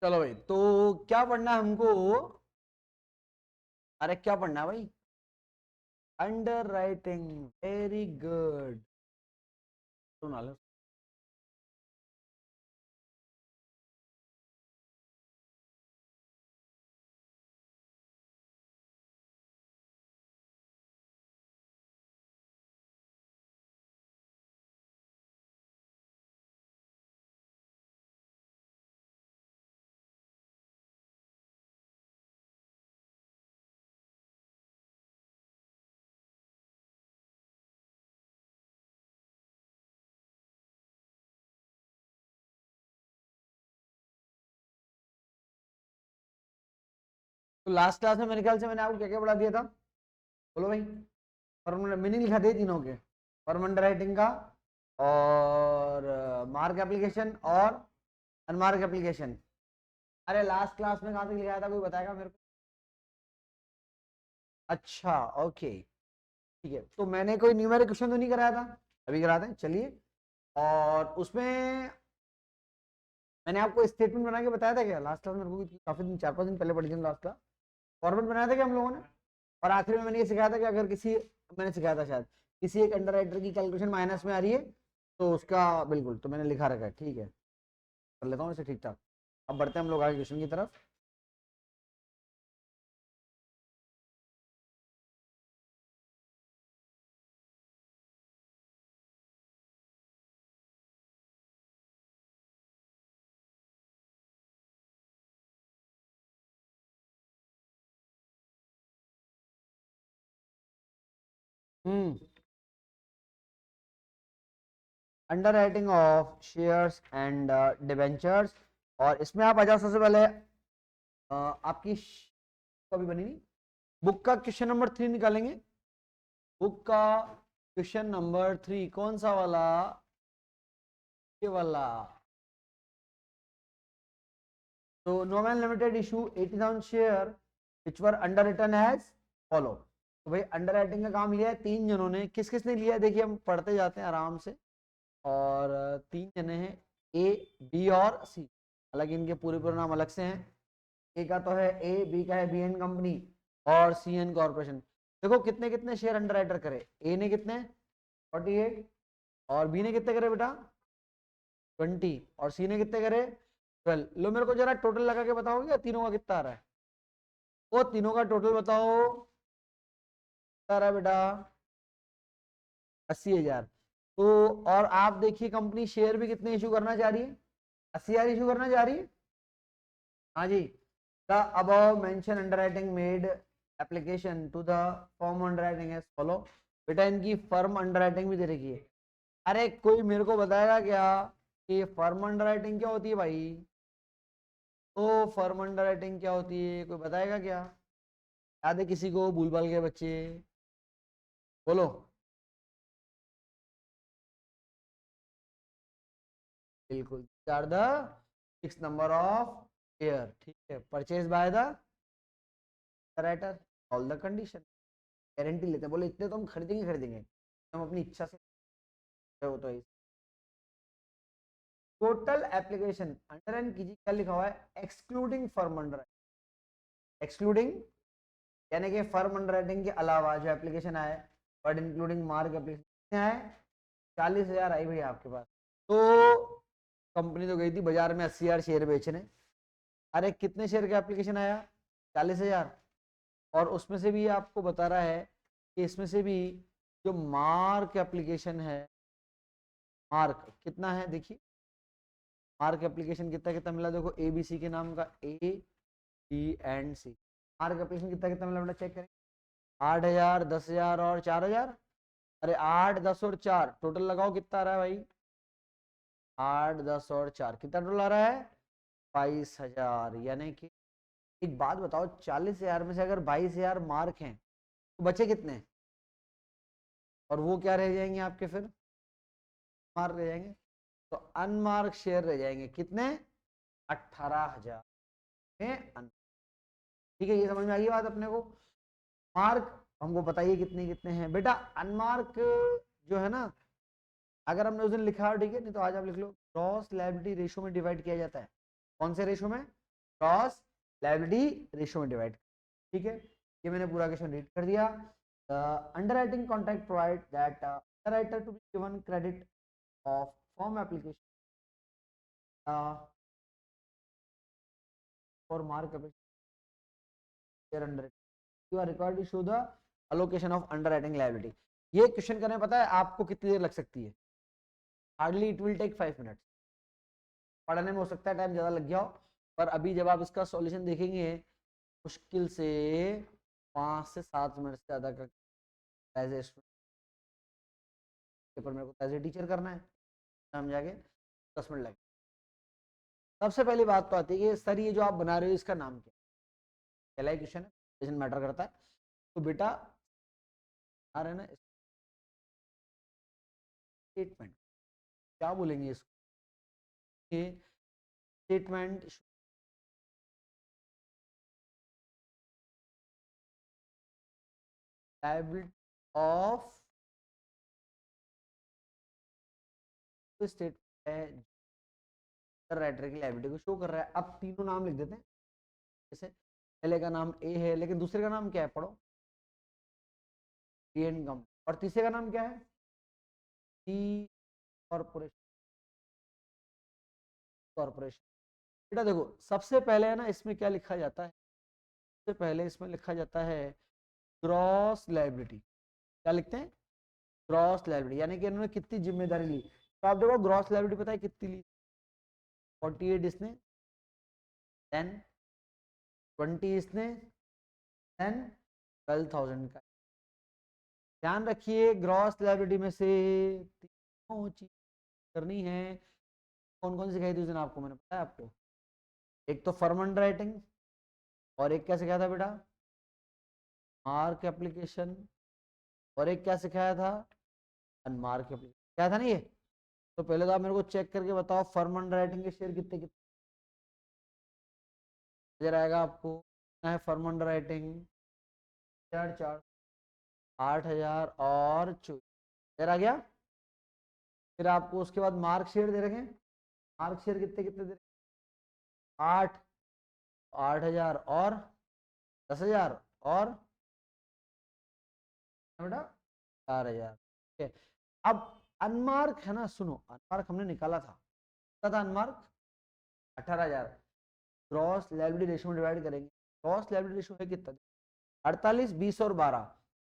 चलो भाई, तो क्या पढ़ना है हमको? अरे क्या पढ़ना है भाई? Under writing. Very good. सुना लो। तो लास्ट क्लास में मेरे ख्याल से मैंने आपको क्या क्या पढ़ा दिया था? बोलो भाई। परमानेंट मीनिंग लिखा दिए तीनों के। परमानेंट राइटिंग का, और मार्क एप्लीकेशन, और अनमार्क एप्लीकेशन। अरे लास्ट क्लास में कहाँ तक लिखाया था, कोई बताएगा मेरे को? अच्छा, ओके। ठीक है, तो मैंने कोई न्यूमेरिक क्वेश्चन तो नहीं कराया था? अभी कराते हैं, चलिए। और उसमें मैंने आपको स्टेटमेंट बना के बताया था क्या लास्ट क्लास? मेरे को काफी दिन, 4-5 दिन पहले पढ़ी थी लास्ट क्लास। फॉर्मेट बनाया था क्या हम लोगों ने? और आखिर में मैंने ये सिखाया था कि अगर किसी, मैंने सिखाया था शायद, किसी एक अंडर राइटर की कैलकुलेशन माइनस में आ रही है तो उसका बिल्कुल, तो मैंने लिखा रखा है। ठीक है, कर लेता हूँ इसे ठीक ठाक। अब बढ़ते हैं हम लोग आगे क्वेश्चन की तरफ। हम्म। Underwriting of shares and debentures. और इसमें आप आ जाओ सबसे पहले। आपकी कभी बनी नहीं, बुक का क्वेश्चन नंबर 3 निकालेंगे। बुक का क्वेश्चन नंबर 3 कौन सा वाला? ये वाला। तो नोमैन Limited issue 80,000 share which were underwritten as follow. तो भाई अंडर राइटिंग का काम लिया है 3 जनों ने। किस किस ने लिया है देखिए, हम पढ़ते जाते हैं आराम से। और 3 जने हैं, ए, बी और सी। हालांकि इनके पूरे पूरे नाम अलग से हैं। ए का तो है ए, बी का है बी एन कंपनी, और सी एन कॉर्पोरेशन। देखो कितने कितने शेयर अंडर राइटर करे। ए ने कितने? 48। और बी ने कितने करे बेटा? 20। और सी ने कितने करे? 12। लो मेरे को जरा टोटल लगा के बताओगे या तीनों का कितना आ रहा है? वो तीनों का टोटल बताओ कितना आ रहा है बेटा? 80,000। तो और आप देखिए कंपनी शेयर भी कितने इशू करना चाह रही है? 80,000 इशू करना चाह रही है। हाँ जी। The above mention underwriting made application to the firm underwriting as follow. बेटा इनकी फर्म अंडरराइटिंग भी दे रखी है। अरे कोई मेरे को बताएगा क्या कि फर्म अंडरराइटिंग क्या होती है भाई? तो फर्म अंडरराइटिंग क्या होती है, कोई बताएगा क्या? याद है किसी को, भूल भाल के बच्चे? बोलो। बिल्कुल, are the 6 number of share. ठीक है, purchase by the writer, all the condition. Guarantee लेते हैं, बोले इतने तो हम खरीदेंगे खरीदेंगे, हम अपनी इच्छा से। वो तो टोटल एप्लीकेशन अंडर एंड कीजिए, क्या लिखा हुआ है? Excluding firm under. एक्सक्लूडिंग यानी कि फर्म अंडर राइटिंग के अलावा जो एप्लीकेशन आए, बट इंक्लूडिंग मार्क एप्लीकेशन आए, 40,000 आई भैया आपके पास। तो कंपनी तो गई थी बाजार में 80,000 शेयर बेचने। अरे कितने शेयर का एप्लीकेशन आया? 40,000। और उसमें से भी आपको बता रहा है कि इसमें से भी जो मार्क एप्लीकेशन है, मार्क कितना है देखिए। मार्क एप्लीकेशन कितना कितना मिला देखो, ए बी सी के नाम का, A B and C. Mark application कितना कितना मिला बेटा, चेक करें। 8,000, 10,000 और 4,000। अरे 8, 10 और 4 टोटल लगाओ कितना आ रहा है भाई? 8, 10 और 4 कितना टोटल आ रहा है? 22,000। यानी कि एक बात बताओ, 40,000 में से अगर 22,000 मार्क हैं तो बचे कितने? और वो क्या रह जाएंगे आपके फिर? मार्क रह जाएंगे। तो अनमार्क शेयर रह जाएंगे कितने? 18,000 में। ठीक है, ये समझ में आ गई बात अपने को? मार्क हमको बताइए कितने कितने हैं बेटा। अनमार्क जो है ना, अगर हमने उस दिन लिखा, ठीक है, नहीं तो आज आप लिख लो, ग्रॉस लायबिलिटी रेशो में डिवाइड किया जाता है। कौन से रेशो में? क्रॉस लायबिलिटी रेशियो में डिवाइड। ठीक है, ये मैंने पूरा क्वेश्चन रीड कर दिया। Underwriting contract provide that underwriter to be given credit of form application for mark application under you are required to show the allocation of underwriting liability. ये question करने पता है आपको कितनी देर लग सकती है? Hardly it will take 5 minutes. पढ़ने में हो सकता है टाइम ज़्यादा लग गया हो, पर अभी जब आप इसका सॉल्यूशन देखेंगे मुश्किल से 5 से 7 मिनट से ज़्यादा का एज ए स्टूडेंट पेपर मेरे को एज ए टीचर करना है, हम जाके 10 मिनट लगे। सबसे पहली बात तो आती है कि सर ये जो आप बना रहे हो इसका नाम क्या है? पहला क्वेश्चन है, मैटर करता है। तो बेटा आ रहा है ना स्टेटमेंट, क्या बोलेंगे इसको? स्टेटमेंट लायबिलिटी ऑफ स्टेट है, राइटर की लायबिलिटी को शो कर रहा है। अब तीनों नाम लिख देते हैं, जैसे पहले का नाम ए है लेकिन दूसरे का नाम क्या है? पढ़ो, इनकम। और तीसरे का नाम क्या है? सी कॉर्पोरेशन। कॉर्पोरेशन बेटा देखो सबसे पहले है ना इसमें क्या लिखा जाता है? सबसे पहले इसमें लिखा जाता है ग्रॉस लायबिलिटी। क्या लिखते हैं? ग्रॉस लायबिलिटी, यानी कि इन्होंने कितनी जिम्मेदारी ली। तो आप देखो ग्रॉस लायबिलिटी पता है कितनी ली? 48 इसने, देन 20 इसने, देन 12,000 का। ध्यान रखिए ग्रॉस लायबिलिटी में से तीनों चीज करनी है। कौन कौन सिखाई थी उस दिन आपको? मैंने पता है आपको, एक तो फर्म अंडर राइटिंग, और एक क्या सिखाया था बेटा? मार्क एप्लीकेशन, और एक क्या सिखाया था? Unmark application. क्या था ना ये? तो पहले तो आप मेरे को चेक करके बताओ फर्म अंडर राइटिंग के शेयर कितने कितने नजर आएगा आपको? है फर्म अंडर राइटिंग 4 8,000 और 24 आ गया। फिर आपको उसके बाद मार्क शेयर दे रखे। मार्क शेयर कितने कितने दे? 8, 8,000 और 10,000 और बेटा 4,000। ठीक है, अब अनमार्क है ना, सुनो अनमार्क हमने निकाला था, क्या था अनमार्क? 18,000। ग्रॉस लायबिलिटी रेशियो में डिवाइड करेंगे। ग्रॉस लायबिलिटी रेशियो है कितना? 48, 20 और 12।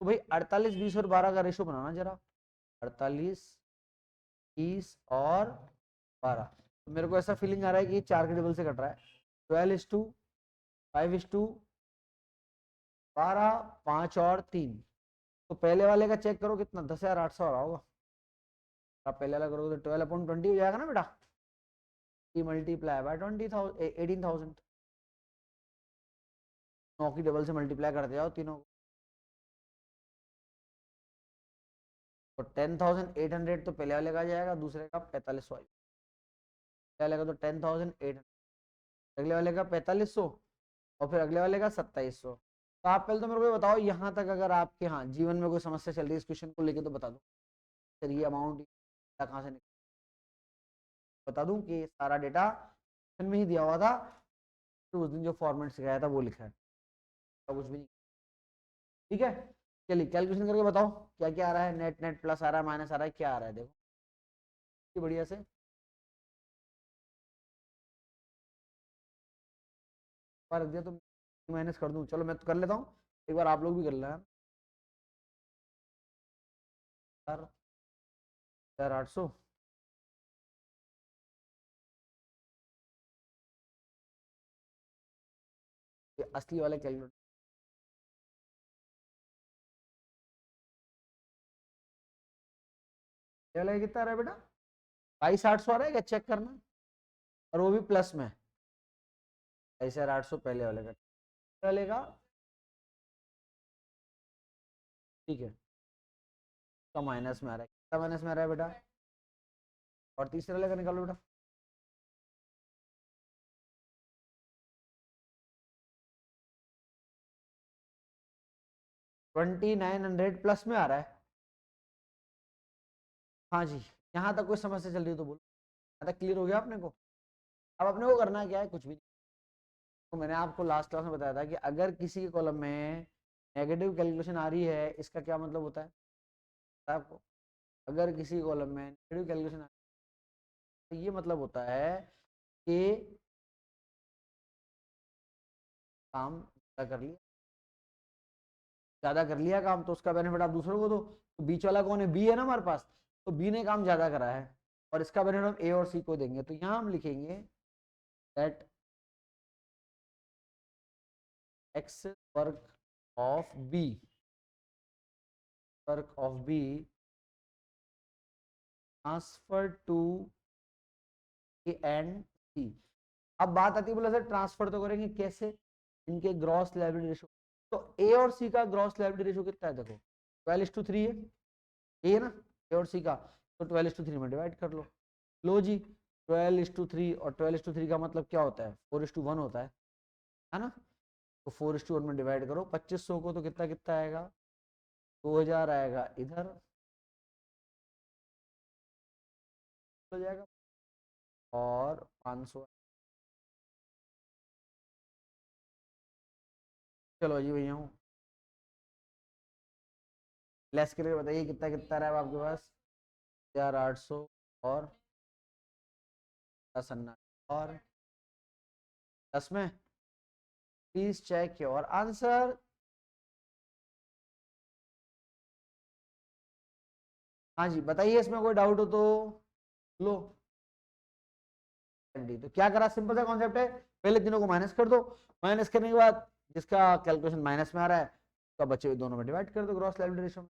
तो भाई 48, 20 और 12 का रेशियो बनाना जरा। 48, 20 और 12। तो मेरे को ऐसा फीलिंग आ रहा है कि 4 के टेबल से कट रहा है। 12:5:12, 5 और 3। तो पहले वाले का चेक करो कितना? 10,800 आ रहा होगा। आप पहले वाला करोगे तो 12/20 हो जाएगा ना बेटा। Multiply by 20,000 18,000। 9 की डबल से मल्टीप्लाई करते जाओ तीनों को। तो 10,800 तो पहले वाले का आ जाएगा, दूसरे का 4500 आएगा। पहले वाले का तो 10,800, अगले वाले का 4500, और फिर अगले वाले का 2700। तो आप पहले तो मेरे को ये बताओ यहाँ तक अगर आपके हाँ जीवन में कोई समस्या चल रही है इस क्वेश्चन को लेके तो बता दो। सर ये अमाउंट कहाँ से निकल, बता दूं कि सारा डेटा में ही दिया हुआ था, तो उस दिन जो फॉर्मेट सिखाया था वो लिखा है, तो कुछ भी नहीं। ठीक है, चलिए कैलकुलेशन करके बताओ क्या क्या आ रहा है? नेट नेट प्लस आ रहा है, माइनस आ रहा है, क्या आ रहा है? देखो बढ़िया से रख दिया तो माइनस कर दूं। चलो मैं तो कर लेता हूँ, एक बार आप लोग भी कर लेना। 4,800 असली वाला कैलकुलेटर। ये वाला कितना आ रहा है बेटा? 22,800 आ रहा है क्या? चेक करना, और वो भी प्लस में। 22,800 पहले वाले का, वाले का ठीक है, तो माइनस में आ रहा है। कितना माइनस में आ रहा है बेटा? और तीसरे वाले का निकालो बेटा। 2,900 प्लस में आ रहा है। हाँ जी, यहाँ तक कोई समस्या चल रही है तो बोलो। यहाँ तक क्लियर हो गया अपने को? अब अपने को करना क्या है? कुछ भी नहीं, तो मैंने आपको लास्ट क्लास में बताया था कि अगर किसी के कॉलम में नेगेटिव कैलकुलेशन आ रही है, इसका क्या मतलब होता है पता है आपको? अगर किसी कॉलम में नेगेटिव कैलकुलेशन आ रही है तो ये मतलब होता है कि काम ज्यादा कर लिया काम, तो उसका बेनिफिट आप दूसरों को दो। तो बीच वाला कौन है? बी है ना हमारे पास, तो बी ने काम ज्यादा करा है और इसका बेनिफिट हम ए और सी को देंगे। तो यहां हम लिखेंगे that X work of B, work of B transfer to A and C. अब बात आती है, बोला सर ट्रांसफर तो करेंगे कैसे? इनके ग्रॉस लायबिलिटी रेशियो। तो ए और सी का ग्रॉस लायबिलिटी रेशियो कितना है? देखो 12:3 है, ये है ना ए और सी का, तो 12:3 में डिवाइड कर लो। लो जी, 12:3 और 12:3 का मतलब क्या होता है? 4:1 होता है ना? तो 4:1 में डिवाइड करो 2500 को, तो कितना कितना आएगा? 2000 आएगा इधर हो जाएगा और 500। चलो जी भैया हूँ, लेस करके बताइए कितना कितना रहा है आपके पास? 1800 और 10 अन्ना और 10 में। Please check your answer. हाँ जी बताइए, इसमें कोई डाउट हो तो लो। तो क्या करा? सिंपल सा कॉन्सेप्ट है, पहले तीनों को माइनस कर दो, माइनस करने के बाद जिसका कैलकुलेशन माइनस में आ रहा है उसका बचे हुए दोनों में डिवाइड कर दो ग्रॉस लायबिलिटी रेशियो में।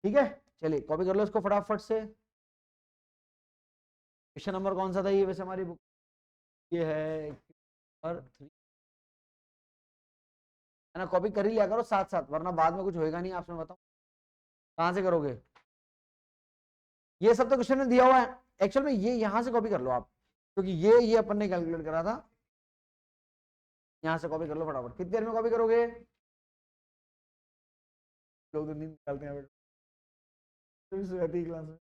ठीक है, चलिए कॉपी कर लो इसको फटाफट से। क्वेश्चन नंबर कौन सा था ये वैसे हमारी बुक? ये है और 3 है ना? कॉपी कर ही लिया करो साथ साथ, वरना बाद में कुछ होएगा नहीं। आपसे बताओ कहां से करोगे? ये सब तो क्वेश्चन में दिया हुआ है, एक्चुअल में ये यहां से कॉपी कर लो आप, क्योंकि ये अपन ने कैलकुलेट करा था। यहां से कॉपी कर लो फटाफट। कितनी देर में कॉपी करोगे? लोग तो नींद निकालते हैं क्लास में।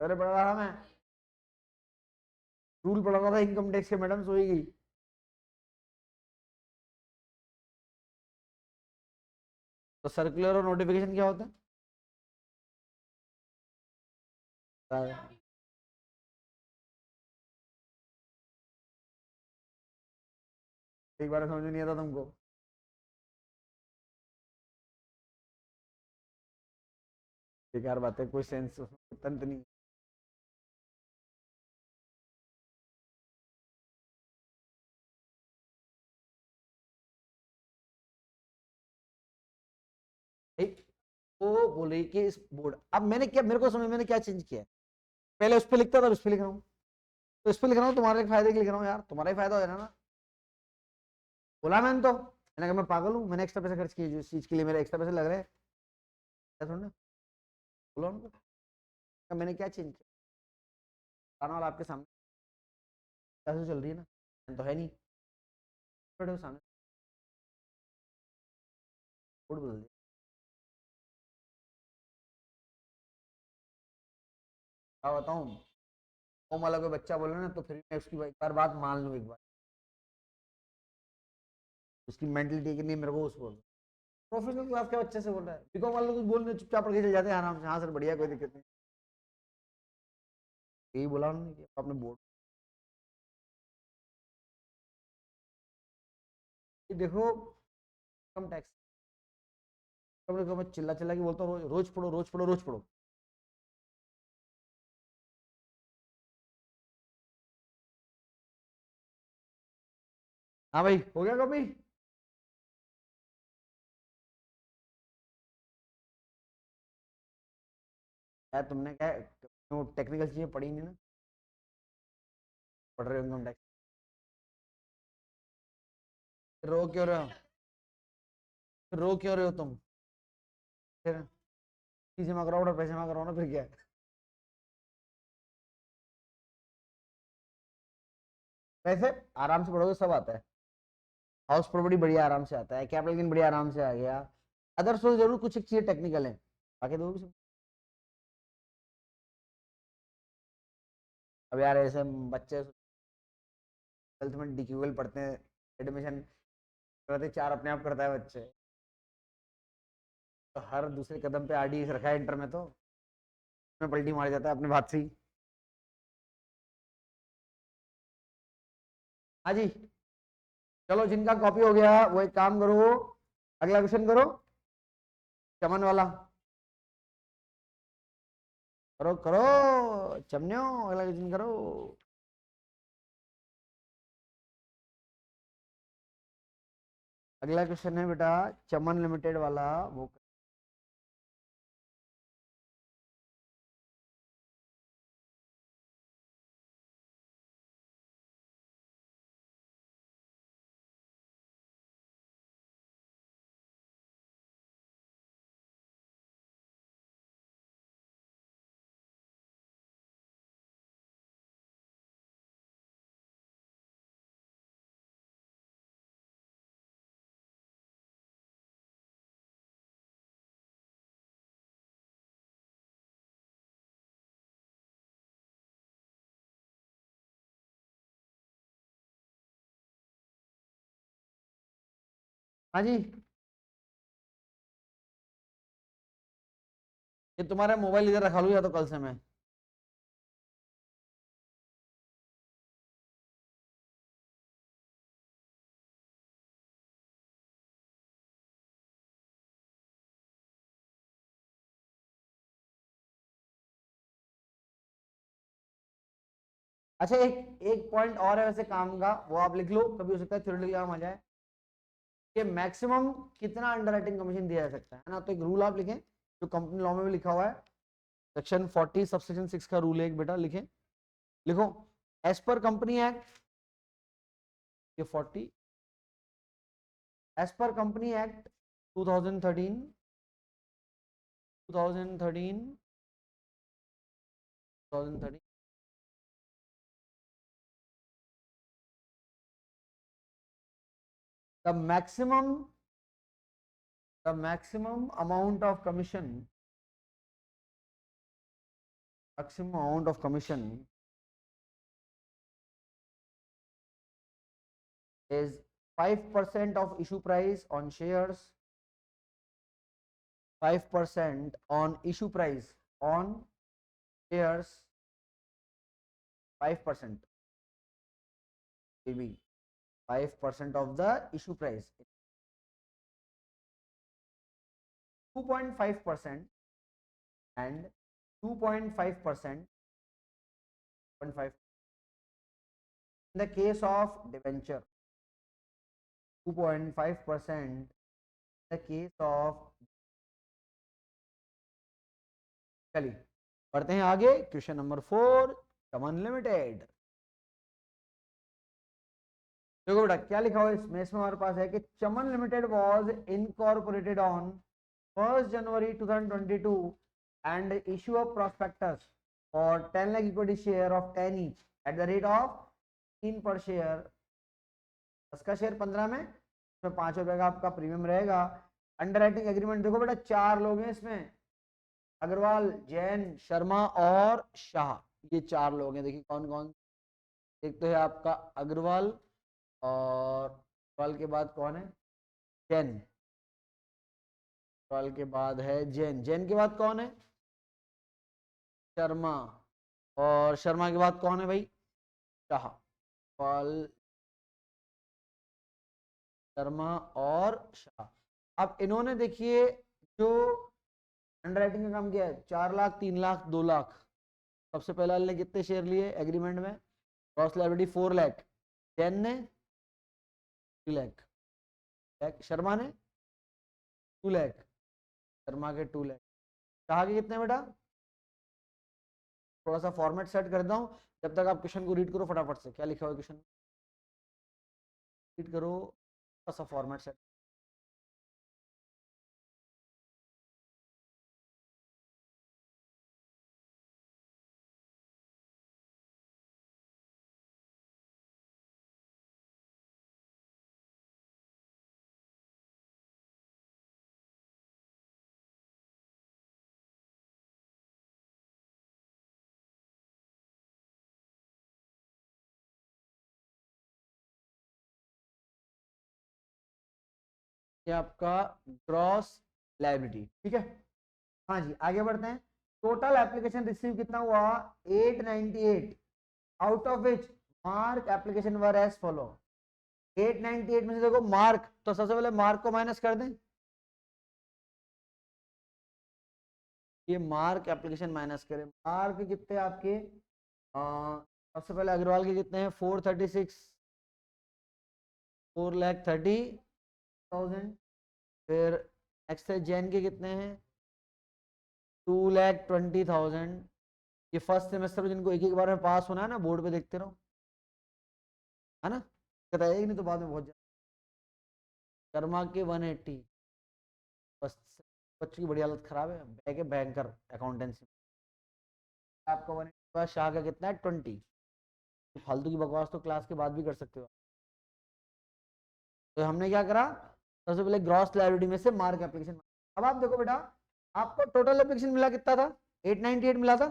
पहले पढ़ा रहा मैं, रूल पढ़ा रहा था इनकम टैक्स के, मैडम सोई गई। तो सर्कुलर और नोटिफिकेशन क्या होता है? एक बार समझ में नहीं आता तुमको? बेकार बात है, कोई सेंस तंत नहीं। एक वो बोल रही कि इस बोर्ड, अब मैंने क्या, मेरे को समझ, मैंने क्या चेंज किया है? पहले उस पर लिखता था, उस पर लिख रहा हूँ। तो इस पर लिख रहा हूँ तुम्हारे फायदे के लिए लिख रहा हूँ यार, तुम्हारा ही फायदा हो जाना ना। बोला मैंने तो, मैंने कहा मैं पागल हूँ, मैंने एक्स्ट्रा पैसे खर्च किए जो इस चीज के लिए मेरे एक्स्ट्रा पैसे लग रहे हैं, क्या थोड़ा ना। बोला उनको, मैंने क्या चेंज किया? खाना वाला आपके सामने कैसे चल रही है ना, तो है नहीं, बड़े हो सामने बोर्ड बदल दिया। क्या बताऊँ, ओम वाला कोई बच्चा बोले ना तो फिर मैं उसकी एक बार बात मान लूँ, एक बार उसकी मेंटलिटी कितनी मेरे को उस बोल। प्रोफेशनल क्लास के बच्चे से बोल रहा है, बीकॉम वाले कुछ बोलने चुपचाप पढ़ के चले जाते हैं आराम से। हाँ सर बढ़िया, कोई दिक्कत नहीं। यही बोला उन्होंने कि अपने बोर्ड देखो, इनकम टैक्स मैं चिल्ला चिल्ला के बोलता हूँ, रोज रोज पढ़ो रोज पढ़ो रोज पढ़ो। हाँ भाई हो गया कभी? यार तुमने क्या टेक्निकल चीजें पढ़ी नहीं ना, पढ़ रहे हो इनकम टैक्स। रो क्यों रहे हो? रो क्यों रहे हो तुम? फिर फीस जमा कराओ और पैसे जमा कराओ ना, फिर क्या है? वैसे आराम से पढ़ोगे सब आता है। हाउस प्रॉपर्टी बढ़िया आराम से आता है, कैपिटल गेन बढ़िया आराम से आ गया। अदर सोर्स जरूर कुछ एक चीजें टेक्निकल है, बाकी तो वो भी सब। अब यार ऐसे बच्चे ट्वेल्थ में डीक्यूएल पढ़ते हैं, एडमिशन करते 4 अपने आप करता है बच्चे, तो हर दूसरे कदम पे आरडी रखा है इंटर में, तो उसमें पलटी मार जाता है अपने बात से ही। हाँ जी, चलो जिनका कॉपी हो गया वो एक काम करो, अगला क्वेश्चन करो, चमन वाला करो करो, चमनियो अगला क्वेश्चन करो। अगला क्वेश्चन है बेटा चमन लिमिटेड वाला, वो हाँ जी, ये तुम्हारा मोबाइल इधर रखा लूँ या तो कल से मैं। अच्छा, एक एक पॉइंट और है वैसे काम का, वो आप लिख लो, कभी हो सकता है थ्योरेटिकल एग्जाम आ जाए, कि मैक्सिमम कितना अंडरराइटिंग कमीशन दिया जा सकता है ना। तो एक रूल आप लिखें जो कंपनी लॉ में भी लिखा हुआ है, सेक्शन 40 सबसेक्शन 6 का रूल है एक बेटा, लिखें, लिखो, एज पर कंपनी एक्ट, ये 40, as per company act 2013, 2013, 2013, the maximum amount of commission, maximum amount of commission is 5% of issue price on shares, 5% on issue price on shares, 5% will be 5% of the issue price, 2.5% and 2.5%, 0.5 in the case of debenture, 2.5% in the case of। चलिए पढ़ते हैं आगे, question number 4, चमन limited. देखो बेटा क्या लिखा हुआ है इसमें हमारे पास है कि Chaman limited was incorporated on 1 January 2022 and issue a prospectus for 10 lakh equity share of 10 each at the rate of 3 per share, 10 का शेयर 15 में, इसमें 5 रुपए का आपका प्रीमियम रहेगा। अंडर राइटिंग एग्रीमेंट देखो बेटा 4 लोग हैं इसमें, अग्रवाल, जैन, शर्मा और शाह, ये 4 लोग हैं। देखिए कौन कौन, एक तो है आपका अग्रवाल, और अग्रवाल के बाद कौन है, जैन, अग्रवाल के बाद है जैन, जैन के बाद कौन है, शर्मा, और शर्मा के बाद कौन है भाई, शाह, अग्रवाल, शर्मा और शाह। अब इन्होंने देखिए जो अंडरराइटिंग का काम किया है, 4 लाख, 3 लाख, 2 लाख, सबसे पहले वाले ने कितने शेयर लिए एग्रीमेंट में, ग्रॉस लायबिलिटी 4 लाख, जैन ने 3 लाख, शर्मा ने 2 लाख, शर्मा के 2 लाख, शाह के कितने बेटा, थोड़ा सा फॉर्मेट सेट करता हूँ जब तक आप क्वेश्चन को रीड करो फटाफट से, क्या लिखा हुआ है क्वेश्चन, रीड करो, थोड़ा सा फॉर्मेट सेट। ये आपका ग्रॉस लायबिलिटी, ठीक है। हाँ जी, आगे बढ़ते हैं। टोटल एप्लीकेशन रिसीव कितना हुआ? 898, out of which mark application were as follow. 898 में से देखो मार्क, तो सबसे पहले मार्क को माइनस कर दें। ये मार्क एप्लीकेशन माइनस करें। मार्क कितने आपके? सबसे पहले अग्रवाल के कितने हैं? 436, 4,30,000। फिर नेक्स्ट है जैन के कितने हैं? 2,20,000। ये फर्स्ट सेमेस्टर में जिनको एक एक बार में पास होना है ना, बोर्ड पे देखते रहो, है ना, बताइए नहीं तो बाद में बहुत कर्मा के 180। बस बच्चों की बड़ी हालत खराब है, बैग है बैंकर अकाउंटेंसी। आपका 180, शाह का कितना है? 20। फालतू की बकवास तो क्लास के बाद भी कर सकते हो। तो हमने क्या करा? सबसे पहले ग्रॉस लायबिलिटी में से मार्क एप्लीकेशन। अब आप देखो बेटा, आपको टोटल एप्लीकेशन मिला कितना था? 898 मिला था।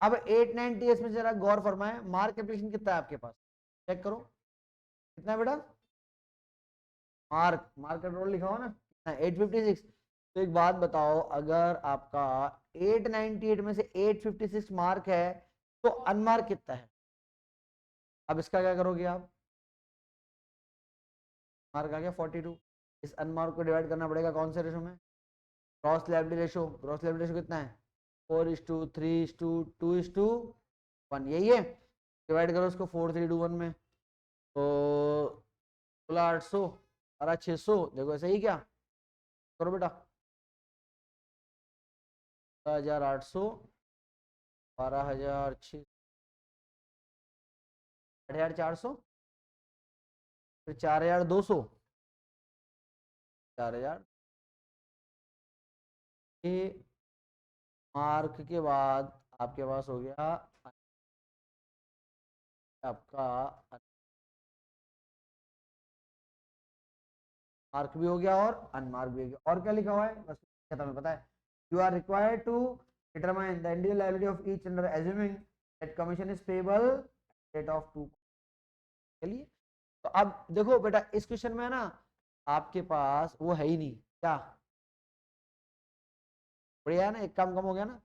अब 898 में जरा गौर फरमाए, मार्क एप्लीकेशन कितना है आपके पास? चेक करो कितना है बेटा। मार्क, मार्क कंट्रोल लिखा हो ना, 856। तो एक बात बताओ, अगर आपका 898 में से 856 मार्क है तो अनमार्क कितना है? अब इसका क्या करोगे आप? मार्क आ गया 42, इस अनमार्क को डिवाइड करना पड़ेगा कौन से रेशो में? Cross liability ratio. Cross liability ratio कितना है? 4:3:2:1, यही है। डिवाइड करो इसको 4:3:1 में, तो 16,800, 12,600, देखो ऐसा ही क्या करो बेटा, 16,800, 12,600, 8,400, फिर 4,200, 4,000। ये मार्क के बाद आपके पास हो गया आपका मार्क भी हो गया और अनमार्क भी हो गया। और क्या लिखा हुआ है? बस खत्म, पता है। You are required to determine the individual liability of each under assuming that commission is payable rate of 2। चलिए, तो अब देखो बेटा, इस क्वेश्चन में ना आपके पास वो है ही नहीं क्या? बढ़िया है ना, एक काम कम हो गया ना।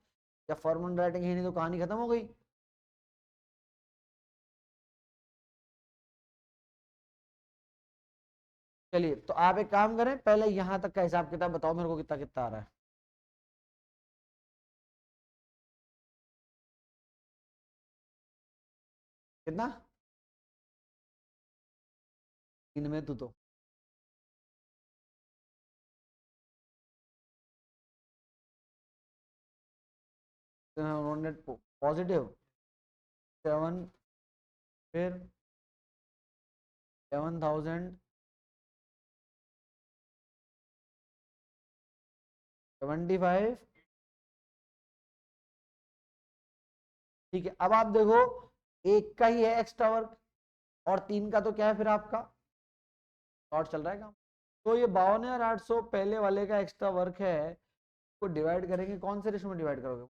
जब फॉर्मल राइटिंग है नहीं तो कहानी खत्म हो गई। चलिए, तो आप एक काम करें, पहले यहां तक का हिसाब किताब बताओ मेरे को, कितना कितना आ रहा है। कितना? इनमें तो उन्होंने पॉजिटिव 7, फिर 7,000, 75। ठीक है, अब आप देखो, एक का ही है एक्स्ट्रा वर्क और 3 का तो क्या है फिर आपका शॉर्ट चल रहा है काम। तो ये 52,800 पहले वाले का एक्स्ट्रा वर्क है, को डिवाइड करेंगे कौन से रेशो में डिवाइड करोगे?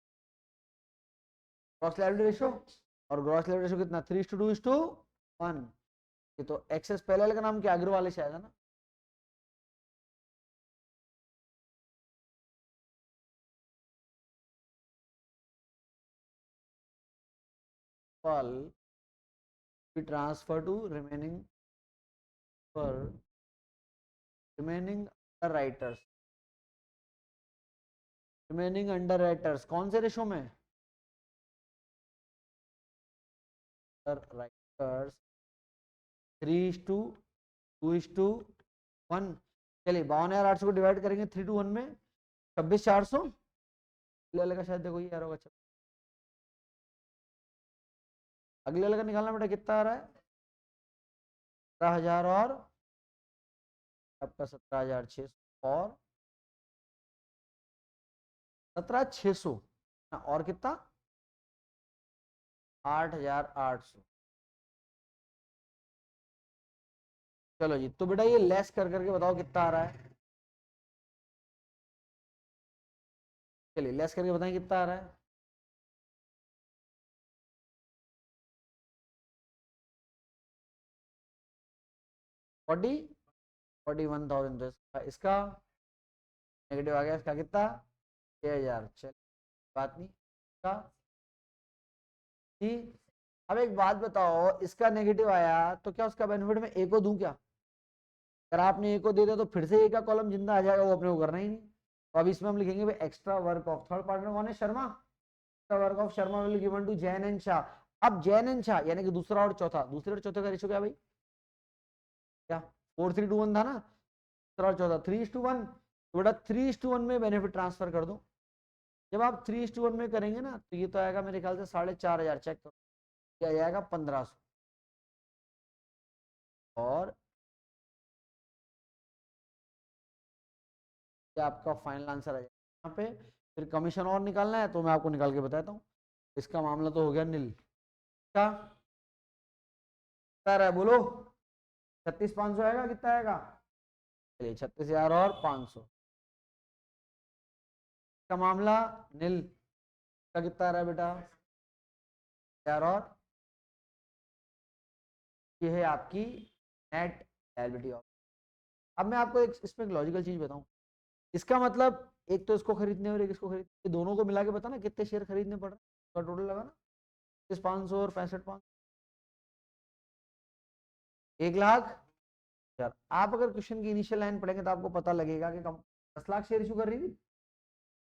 Gross liability ratio. और ग्रॉस लायबिलिटी रेशो कितना? 3:2:1। ये तो एक्सेस पहले वाले का नाम क्या? अग्रवाल वाले शायद, है ना। फल be transfer to for remaining underwriters। Remaining under writers कौन से रेशो में? Under writers 3:2:1। चलिए, 52,800 को डिवाइड करेंगे 3:1 में, 26,400। अगले वाले का शायद देखो ये आ रहा होगा। अगले वाले का निकालना बेटा, कितना आ रहा है? 17,000 और आपका 17,600 और 17,600, और कितना? 8,800। चलो जी, तो बेटा ये लेस कर करके बताओ कितना आ रहा है। चलिए लेस करके बताएं कितना आ रहा है। 40, 41,000, तो इसका नेगेटिव आ गया, इसका कितना 6,000। चल बात नहीं इसका ठीक। अब एक बात बताओ, इसका नेगेटिव आया तो क्या उसका बेनिफिट मैं ए को दूं क्या? अगर आपने ए को दे दिया तो फिर से ए का कॉलम जिंदा आ जाएगा, वो अपने को करना ही नहीं। तो अब इसमें हम लिखेंगे भाई extra work of third partner कौन है, Sharma. Extra work of Sharma will given to Jain and Shah. अब जैन एंड शाह यानी कि दूसरा और चौथा, दूसरे और चौथे का रेशियो क्या भाई, क्या 4:3 to 1 था ना, दूसरा और चौथा 3:1। तो बेटा 3:1 में बेनिफिट ट्रांसफर कर दो। जब आप 3:1 में करेंगे ना तो ये तो आएगा मेरे ख्याल से 4,500, चेक करो, ये आ जाएगा 1,500। और ये आपका फाइनल आंसर आ जाएगा यहाँ पे। फिर कमीशन और निकालना है तो मैं आपको निकाल के बताता हूँ। इसका मामला तो हो गया नील का, क्या है बोलो, 36,500 आएगा, कितना आएगा, चलिए 36,000 और 500 का मामला नील का कितना आ रहा है बेटा, यार। और ये है आपकी नेट लायबिलिटी ऑफ। अब मैं आपको एक इसमें एक लॉजिकल चीज बताऊं, इसका मतलब एक तो इसको खरीदने और एक इसको खरीदने, दोनों को मिला के बता ना कितने शेयर खरीदने पड़ रहे हैं, टोटल लगा ना 500 और 65,500, 1,00,000। आप अगर क्वेश्चन की इनिशियल लाइन पढ़ेंगे तो आपको पता लगेगा कि 10 लाख शेयर इशू कर रही थी,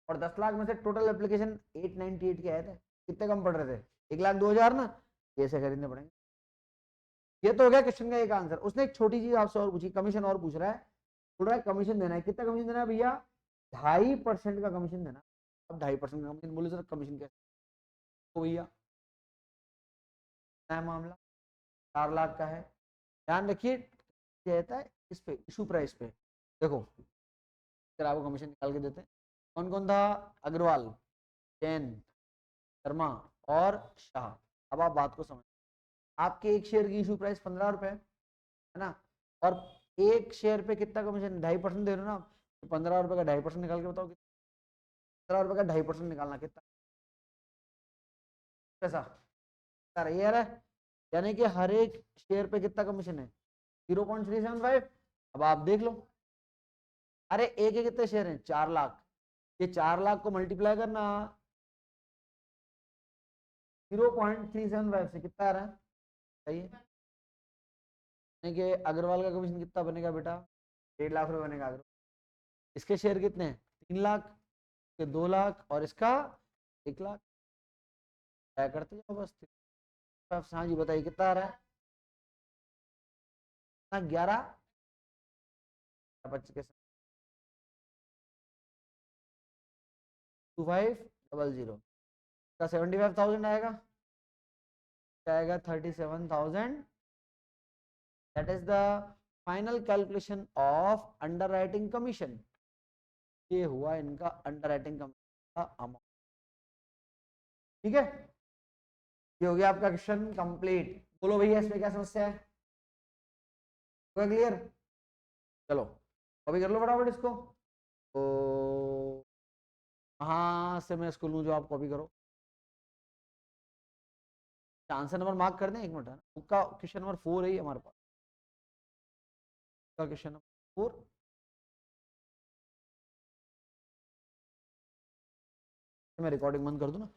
और 10 लाख में से टोटल एप्लीकेशन 898 के आए थे, कितने कम पड़ रहे थे, 1,02,000 ना, ऐसे खरीदने पड़ेंगे। ये तो हो गया क्वेश्चन का एक आंसर। उसने एक छोटी चीज आपसे और पूछी, कमीशन और पूछ रहा है, बोल रहा है कमीशन देना है, कितना कमीशन देना है भैया, 2.5% का कमीशन देना। अब 2.5% का कमीशन बोले सर, कमीशन कैसे तो भैया, नया मामला 4 लाख का है। ध्यान रखिए क्या रहता है इस पे, इशू प्राइस पे देखो, फिर आपको कमीशन निकाल के देते हैं। कौन कौन था, अग्रवाल, जैन, शर्मा और शाह। अब आप बात को समझ, आपके एक शेयर की इशू प्राइस 15 रुपए है ना, और एक शेयर पे कितना कमीशन, 2.5% दे रहे हो ना, तो 15 रुपए का 2.5% निकाल के बताओ, 15 रुपए का 2.5% निकालना कितना पैसा, ये है, यानी कि हर एक शेयर पे कितना कमीशन है, 0.375। अब आप देख लो, अरे एक के कितने शेयर हैं, 4 लाख, ये 4 लाख को मल्टीप्लाई करना 0.375 से कितना आ रहा है, सही है। यानी कि अग्रवाल का कमीशन कितना बनेगा बेटा, 1.5 लाख रुपए बनेगा। इसके शेयर कितने हैं, 3 लाख, के 2 लाख और इसका 1 लाख, क्या करते जाओ बस। हाँ जी बताइए कितना आ रहा है, 11 25 के 2500 का 75,000 आएगा, क्या आएगा 37,000। That is the final calculation of under writing commission. ये हुआ इनका अंडर राइटिंग कमीशन का अमाउंट, ठीक है। ये हो गया आपका क्वेश्चन कंप्लीट। बोलो भैया इसमें क्या समस्या है, क्लियर, चलो कॉपी कर लो फटाफट इसको। तो हाँ से मैं इसको लूँ जो आप कॉपी करो, आंसर नंबर मार्क कर दें, 1 मिनट है ना, उसका क्वेश्चन नंबर 4 है हमारे पास, क्वेश्चन नंबर 4। मैं रिकॉर्डिंग बंद कर दूं ना।